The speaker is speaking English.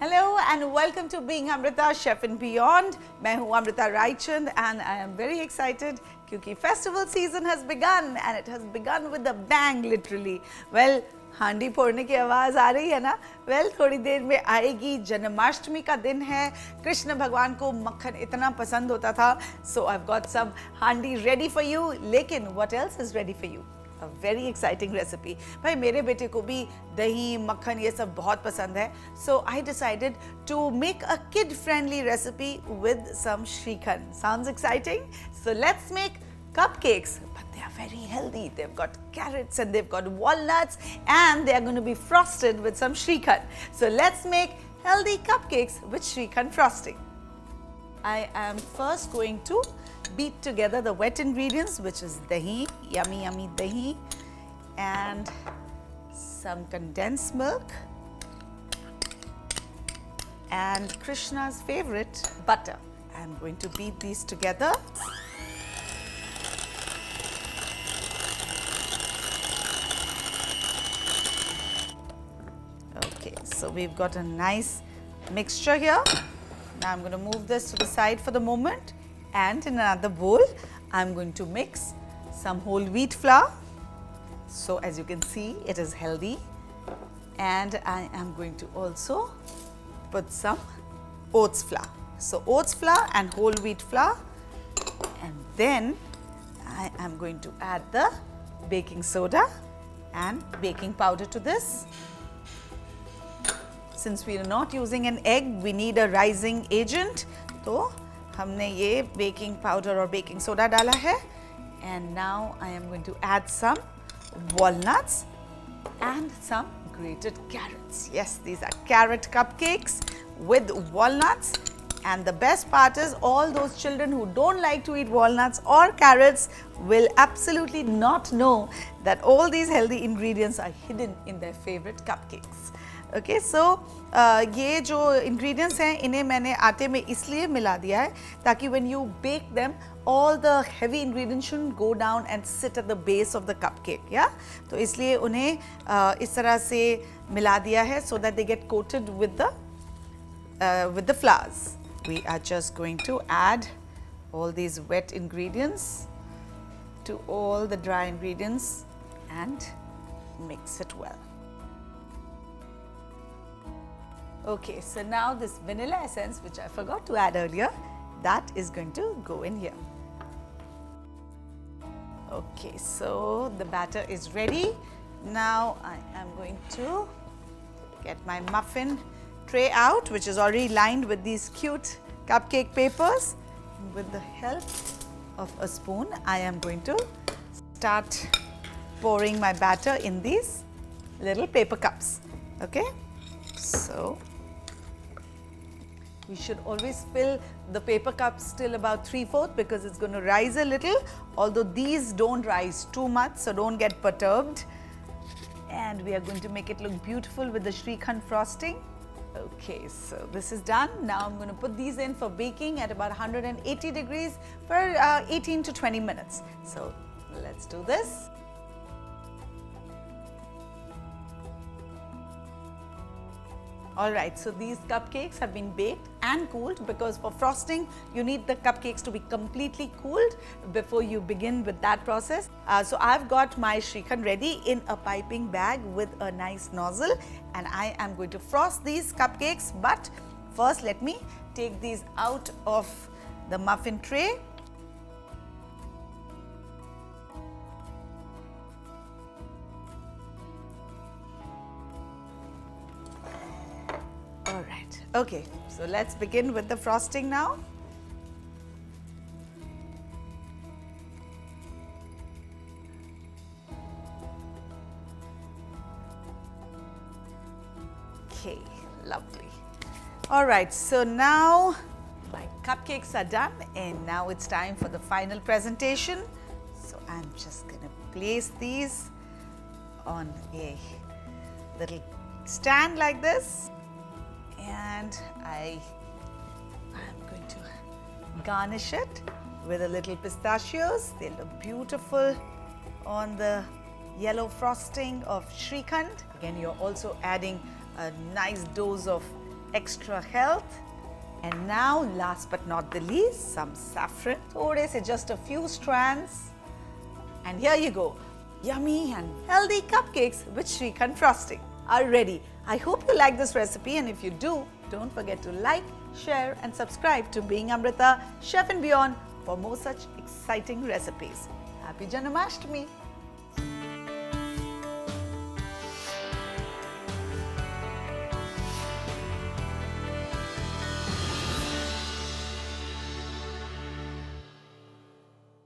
Hello and welcome to Being Amrita Chef Beyond. मैं हूँ Amrita Raichand and I am very excited क्योंकि festival season has begun and it has begun with a bang literally. Well, हांडी फोड़ने की आवाज़ आ रही है ना? Well, थोड़ी देर में आएगी. जन्माष्टमी का दिन है. कृष्ण भगवान को मक्खन इतना पसंद होता था. So I've got some हांडी ready for you. लेकिन what else is ready for you? A very exciting recipe. भाई मेरे बेटे को भी दही मक्खन ये सब बहुत पसंद है. So I decided to make a kid-friendly recipe with some Shrikhand. Sounds exciting? So let's make cupcakes. But they are very healthy. They've got carrots and they've got walnuts and they are going to be frosted with some Shrikhand. So let's make healthy cupcakes with Shrikhand frosting. I am first going to beat together the wet ingredients, which is dahi, yummy dahi, and some condensed milk and Krishna's favorite butter. I'm going to beat these together. Okay, so we've got a nice mixture here. Now I'm going to move this to the side for the moment. And in another bowl, I'm going to mix some whole wheat flour. So as you can see, it is healthy. And I am going to also put some oats flour. So oats flour and whole wheat flour. And then I am going to add the baking soda and baking powder to this. Since we are not using an egg, we need a rising agent. So हमने ये baking powder और baking soda डाला है. And now I am going to add some walnuts and some grated carrots. Yes, these are carrot cupcakes with walnuts. And the best part is all those children who don't like to eat walnuts or carrots will absolutely not know that all these healthy ingredients are hidden in their favorite cupcakes. Okay, so ये जो ingredients हैं इन्हें मैंने आटे में इसलिए मिला दिया है ताकि when you bake them all the heavy ingredients shouldn't go down and sit at the base of the cupcake. Yeah, तो इसलिए उन्हें इस तरह से मिला दिया है so that they get coated with the flours. We are just going to add all these wet ingredients to all the dry ingredients and mix it well. Okay, so now this vanilla essence, which I forgot to add earlier, that is going to go in here. Okay, so the batter is ready. Now I am going to get my muffin tray out, which is already lined with these cute cupcake papers. With the help of a spoon, I am going to start pouring my batter in these little paper cups. Okay, so we should always fill the paper cups till about 3/4 because it's going to rise a little, although these don't rise too much, so don't get perturbed. And we are going to make it look beautiful with the Shrikhand frosting. Okay, so this is done. Now I'm going to put these in for baking at about 180 degrees for 18 to 20 minutes. So let's do this. Alright, so these cupcakes have been baked and cooled because for frosting you need the cupcakes to be completely cooled before you begin with that process. So I've got my Shrikhand ready in a piping bag with a nice nozzle and I am going to frost these cupcakes, but first let me take these out of the muffin tray. Alright, okay, so let's begin with the frosting now. Okay, lovely. Alright, so now my cupcakes are done and now it's time for the final presentation. So I'm just going to place these on a little stand like this. And I am going to garnish it with a little pistachios. They look beautiful on the yellow frosting of Shrikhand. Again, you're also adding a nice dose of extra health. And now, last but not the least, some saffron. Thode se just a few strands. And here you go. Yummy and healthy cupcakes with Shrikhand frosting are ready. I hope you like this recipe, and if you do, don't forget to like, share and subscribe to Being Amrita Chef and Beyond for more such exciting recipes. Happy Janmashtami!